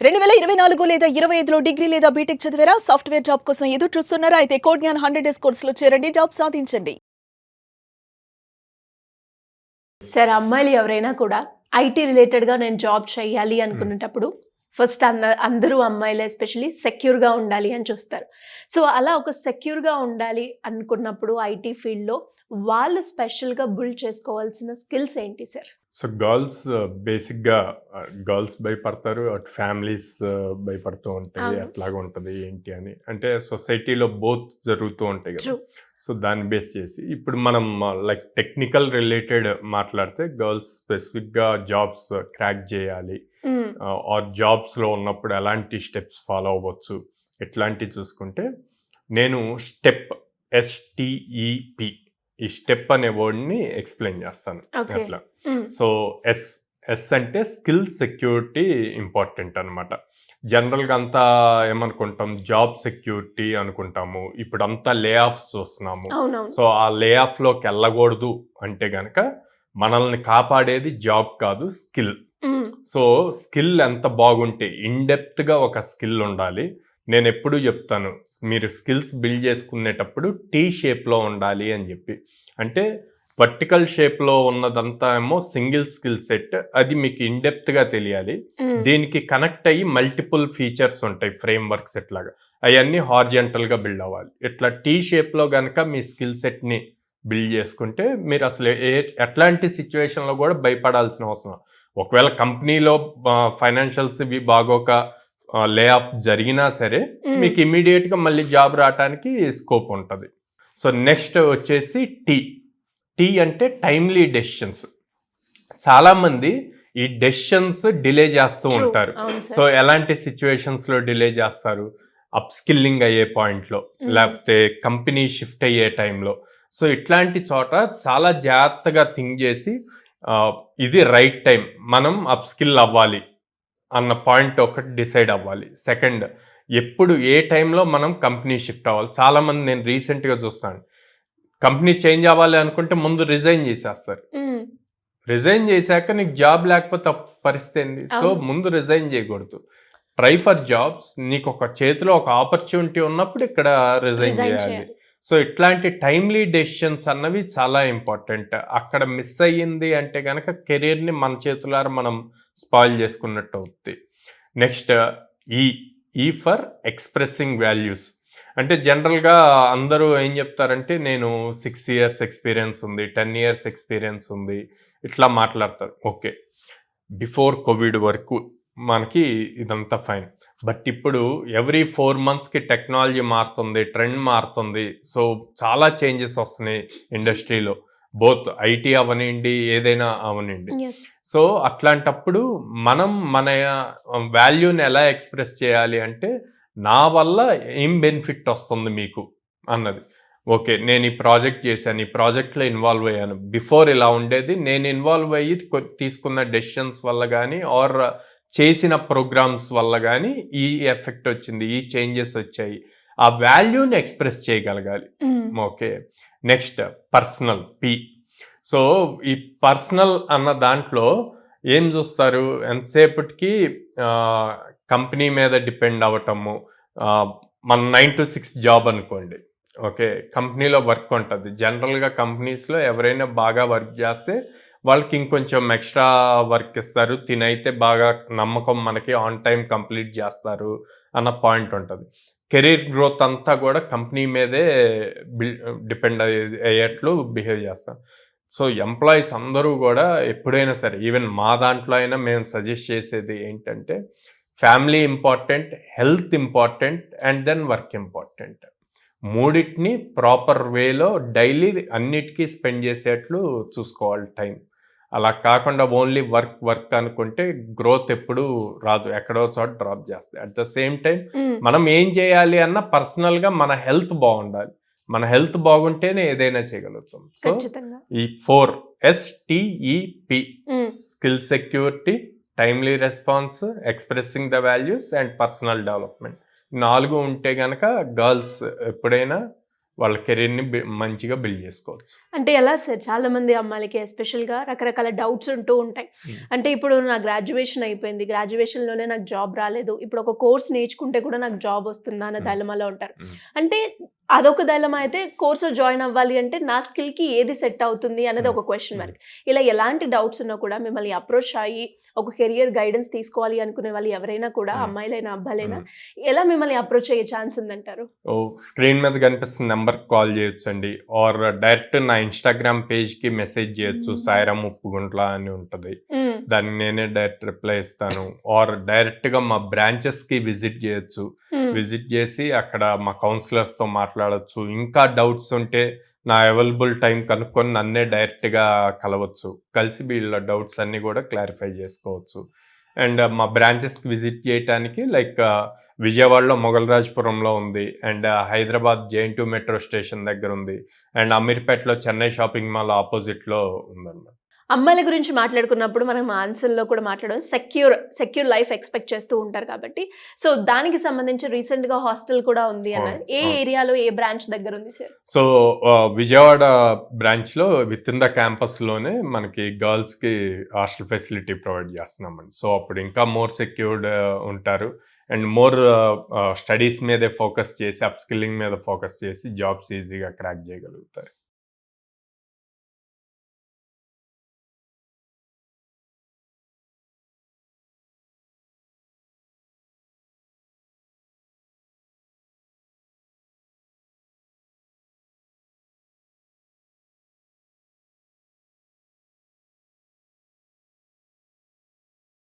2024 లేదా 25లో డిగ్రీ లేదా బీటెక్ చదివారా? సాఫ్ట్‌వేర్ జాబ్ కోసం ఎదురు చూస్తున్నారా? అయితే కోడ్‌జ్ఞాన్ 100 డేస్ కోర్సులో చేరండి. జాబ్ సాధించండి. సార్ అమ్మాయిలు ఎవరైనా కూడా ఐటీ రిలేటెడ్‌గా నేను జాబ్ చేయాలి అనుకునేటప్పుడు ఫస్ట్ అందరూ అమ్మాయిలు ఎస్పెషల్లీ సెక్యూర్‌గా ఉండాలి అని చూస్తారు. సో, అలా ఒక సెక్యూర్‌గా ఉండాలి అనుకున్నప్పుడు ఐటీ ఫీల్డ్‌లో వాళ్ళు స్పెషల్‌గా బిల్డ్ చేసుకోవాల్సిన స్కిల్స్ ఏంటి సార్? సో గర్ల్స్ బేసిక్గా గర్ల్స్ భయపడతారు, అటు ఫ్యామిలీస్ భయపడుతూ ఉంటాయి. అవును. ఎట్లాగా ఉంటుంది ఏంటి అని, అంటే సొసైటీలో బోత్ జరుగుతూ ఉంటాయి కదా. ట్రూ. సో దాన్ని బేస్ చేసి ఇప్పుడు మనం లైక్ టెక్నికల్ రిలేటెడ్ మాట్లాడితే గర్ల్స్ స్పెసిఫిక్గా జాబ్స్ క్రాక్ చేయాలి ఆర్ జాబ్స్లో ఉన్నప్పుడు ఎలాంటి స్టెప్స్ ఫాలో అవ్వచ్చు ఎట్లాంటివి చూసుకుంటే, నేను స్టెప్ STEP ఈ స్టెప్ అనే వర్డ్ని ఎక్స్ప్లెయిన్ చేస్తాను. Okay. అట్లా సో ఎస్ అంటే స్కిల్ సెక్యూరిటీ ఇంపార్టెంట్ అనమాట. జనరల్గా అంతా ఏమనుకుంటాం, జాబ్ సెక్యూరిటీ అనుకుంటాము. ఇప్పుడు అంతా లే ఆఫ్స్ చూస్తున్నాము. అవునవును. సో ఆ లే ఆఫ్లోకి వెళ్ళకూడదు అంటే గనక మనల్ని కాపాడేది జాబ్ కాదు, స్కిల్. సో స్కిల్ ఎంత బాగుంటే, ఇన్డెప్త్గా ఒక స్కిల్ ఉండాలి. నేను ఎప్పుడూ చెప్తాను, మీరు స్కిల్స్ బిల్డ్ చేసుకునేటప్పుడు T షేప్లో ఉండాలి అని చెప్పి. అంటే వర్టికల్ షేప్లో ఉన్నదంతా ఏమో సింగిల్ స్కిల్ సెట్, అది మీకు ఇన్డెప్త్గా తెలియాలి. దీనికి కనెక్ట్ అయ్యి మల్టిపుల్ ఫీచర్స్ ఉంటాయి, ఫ్రేమ్ వర్క్స్ ఎట్లాగా, అవన్నీ హార్జెంటల్గా బిల్డ్ అవ్వాలి. ఇట్లా T షేప్లో కనుక మీ స్కిల్ సెట్ని బిల్డ్ చేసుకుంటే మీరు అసలు ఎట్లాంటి సిచ్యువేషన్లో కూడా భయపడాల్సిన అవసరం. ఒకవేళ కంపెనీలో ఫైనాన్షియల్స్ ఇవి బాగోక లే ఆఫ్ జరిగినా సరే మీకు ఇమీడియట్గా మళ్ళీ జాబ్ రావడానికి స్కోప్ ఉంటుంది. సో నెక్స్ట్ వచ్చేసి టీ అంటే టైమ్లీ డెసిషన్స్. చాలామంది ఈ డెసిషన్స్ డిలే చేస్తూ ఉంటారు. సో ఎలాంటి సిచ్యువేషన్స్లో డిలే చేస్తారు? అప్ స్కిల్లింగ్ అయ్యే పాయింట్లో, లేకపోతే కంపెనీ షిఫ్ట్ అయ్యే టైంలో. సో ఇట్లాంటి చోట చాలా జాగ్రత్తగా థింక్ చేసి ఇది రైట్ టైం, మనం అప్ స్కిల్ అవ్వాలి అన్న పాయింట్ ఒకటి డిసైడ్ అవ్వాలి. సెకండ్, ఎప్పుడు ఏ టైంలో మనం కంపెనీ షిఫ్ట్ అవ్వాలి. చాలామంది నేను రీసెంట్గా చూస్తాను, కంపెనీ చేంజ్ అవ్వాలి అనుకుంటే ముందు రిజైన్ చేసేస్తారు. రిజైన్ చేశాక నీకు జాబ్ లేకపోతే పరిస్థితి ఏంది? సో ముందు రిజైన్ చేయకూడదు. Try for jobs. నీకు ఒక చేతిలో ఒక ఆపర్చునిటీ ఉన్నప్పుడు ఇక్కడ రిజైన్ చేయాలి. సో ఇట్లాంటి టైమ్లీ డెసిషన్స్ అన్నవి చాలా ఇంపార్టెంట్. అక్కడ మిస్ అయ్యింది అంటే కనుక కెరీర్ని మన చేతులారా మనం స్పాయిల్ చేసుకున్నట్టు అవుతుంది. నెక్స్ట్ ఈ ఫర్ ఎక్స్ప్రెసింగ్ వాల్యూస్. అంటే జనరల్గా అందరూ ఏం చెప్తారంటే, నేను 6 years ఎక్స్పీరియన్స్ ఉంది, 10 years ఎక్స్పీరియన్స్ ఉంది, ఇట్లా మాట్లాడతారు. ఓకే, బిఫోర్ కోవిడ్ వరకు మనకి ఇదంతా ఫైన్. బట్ ఇప్పుడు ఎవ్రీ 4 monthsకి టెక్నాలజీ మారుతుంది, ట్రెండ్ మారుతుంది. సో చాలా చేంజెస్ వస్తున్నాయి ఇండస్ట్రీలో, బోత్ ఐటీ అవనండి, ఏదైనా అవనండి. సో అట్లాంటప్పుడు మనం మన వాల్యూని ఎలా ఎక్స్ప్రెస్ చేయాలి అంటే, నా వల్ల ఏం బెనిఫిట్ వస్తుంది మీకు అన్నది. ఓకే, నేను ఈ ప్రాజెక్ట్ చేశాను, ఈ ప్రాజెక్ట్లో ఇన్వాల్వ్ అయ్యాను, బిఫోర్ ఇలా ఉండేది, నేను ఇన్వాల్వ్ అయ్యి తీసుకున్న డెసిషన్స్ వల్ల కానీ ఆర్ చేసిన ప్రోగ్రామ్స్ వల్ల కానీ ఈ ఎఫెక్ట్ వచ్చింది, ఈ చేంజెస్ వచ్చాయి. ఆ వాల్యూని ఎక్స్ప్రెస్ చేయగలగాలి. Okay, next personal P. So ఈ పర్సనల్ అన్న దాంట్లో ఏం చూస్తారు, ఎంతసేపటికి కంపెనీ మీద డిపెండ్ అవ్వటము. మన 9 to 6 జాబ్ అనుకోండి. ఓకే, కంపెనీలో వర్క్ ఉంటుంది. జనరల్గా కంపెనీస్లో ఎవరైనా బాగా వర్క్ చేస్తే వాళ్ళకి ఇంకొంచెం ఎక్స్ట్రా వర్క్ ఇస్తారు, తినైతే బాగా నమ్మకం మనకి ఆన్ టైం కంప్లీట్ చేస్తారు అన్న పాయింట్ ఉంటుంది. కెరీర్ గ్రోత్ అంతా కూడా కంపెనీ మీదే డిపెండ్ అయ్యేట్లు బిహేవ్ చేస్తారు. సో ఎంప్లాయీస్ అందరూ కూడా ఎప్పుడైనా సరే, ఈవెన్ మా దాంట్లో అయినా మేము సజెస్ట్ చేసేది ఏంటంటే, family important, health important, and then work important. మూడింటిని ప్రాపర్ వేలో డైలీ అన్నిటికీ స్పెండ్ చేసేట్లు చూసుకోవాలి టైం. అలా కాకుండా ఓన్లీ వర్క్ అనుకుంటే గ్రోత్ ఎప్పుడు రాదు, ఎక్కడో చోట డ్రాప్ చేస్తుంది. అట్ ద సేమ్ టైం మనం ఏం చేయాలి అన్న పర్సనల్గా మన హెల్త్ బాగుండాలి. మన హెల్త్ బాగుంటేనే ఏదైనా చేయగలుగుతాం. సో ఈ 4 STEP, skill security, timely response, expressing the values and personal development, 4 ఉంటే గనక గర్ల్స్ ఎప్పుడైనా వాళ్ళ కెరీర్ని మంచిగా బిల్డ్ చేసుకోవచ్చు. అంటే ఎలా సార్, చాలా మంది అమ్మాయిలకి ఎస్పెషల్గా రకరకాల డౌట్స్ ఉంటూ ఉంటాయి. అంటే ఇప్పుడు నా గ్రాడ్యుయేషన్ అయిపోయింది, గ్రాడ్యుయేషన్లోనే నాకు జాబ్ రాలేదు, ఇప్పుడు ఒక కోర్స్ నేర్చుకుంటే కూడా నాకు జాబ్ వస్తుందా అన్న డైలమాలో ఉంటారు. అంటే అదొక డైలమా అయితే, కోర్సులో జాయిన్ అవ్వాలి అంటే నా స్కిల్కి ఏది సెట్ అవుతుంది అనేది ఒక క్వశ్చన్ మార్క్. ఇలా ఎలాంటి డౌట్స్ ఉన్నా కూడా మిమ్మల్ని అప్రోచ్ అయ్యి ఒక కెరియర్ గైడెన్స్ తీసుకోవాలి అనుకునే వాళ్ళు ఎవరైనా కూడా, అమ్మాయిలైనా అబ్బాయిలైనా, ఎలా మిమ్మల్ని అప్రోచ్ అయ్యే ఛాన్స్ ఉందంటారు? స్క్రీన్ మీద కనిపిస్తున్న నెంబర్కి కాల్ చేయొచ్చండి, ఆర్ డైరెక్ట్ నా ఇన్స్టాగ్రామ్ పేజ్కి మెసేజ్ చేయొచ్చు, సాయిరామ్ ఉప్పుగుంట్ల అని ఉంటుంది, దాన్ని నేనే డైరెక్ట్ రిప్లై ఇస్తాను. ఆర్ డైరెక్ట్గా మా బ్రాంచెస్కి విజిట్ చేయొచ్చు, విజిట్ చేసి అక్కడ మా కౌన్సిలర్స్తో మాట్లాడచ్చు. ఇంకా డౌట్స్ ఉంటే నా అవైలబుల్ టైం కనుక్కొని నన్నే డైరెక్ట్గా కలవచ్చు, కలిసి వీళ్ళ డౌట్స్ అన్నీ కూడా క్లారిఫై చేసుకోవచ్చు. అండ్ మా బ్రాంచెస్కి విజిట్ చేయడానికి లైక్ విజయవాడలో మొగల్రాజ్పురంలో ఉంది, and Hyderabad JNT metro station దగ్గర ఉంది, అండ్ అమీర్పేటలో చెన్నై షాపింగ్ మాల్ ఆపోజిట్లో ఉందన్నమాట. అమ్మాయిల గురించి మాట్లాడుకున్నప్పుడు మనం ఆన్సర్లో కూడా మాట్లాడడం సెక్యూర్ లైఫ్ ఎక్స్పెక్ట్ చేస్తూ ఉంటారు కాబట్టి, సో దానికి సంబంధించి రీసెంట్గా హాస్టల్ కూడా ఉంది అన్నారు. ఏ ఏరియాలో, ఏ బ్రాంచ్ దగ్గర ఉంది సార్? సో విజయవాడ బ్రాంచ్లో విత్ ఇన్ ద క్యాంపస్లోనే మనకి గర్ల్స్కి హాస్టల్ ఫెసిలిటీ ప్రొవైడ్ చేస్తున్నామండి. సో అప్పుడు ఇంకా మోర్ సెక్యూర్డ్ ఉంటారు, అండ్ మోర్ స్టడీస్ మీదే ఫోకస్ చేసి, అప్ స్కిల్లింగ్ మీద ఫోకస్ చేసి జాబ్స్ ఈజీగా క్రాక్ చేయగలుగుతారు.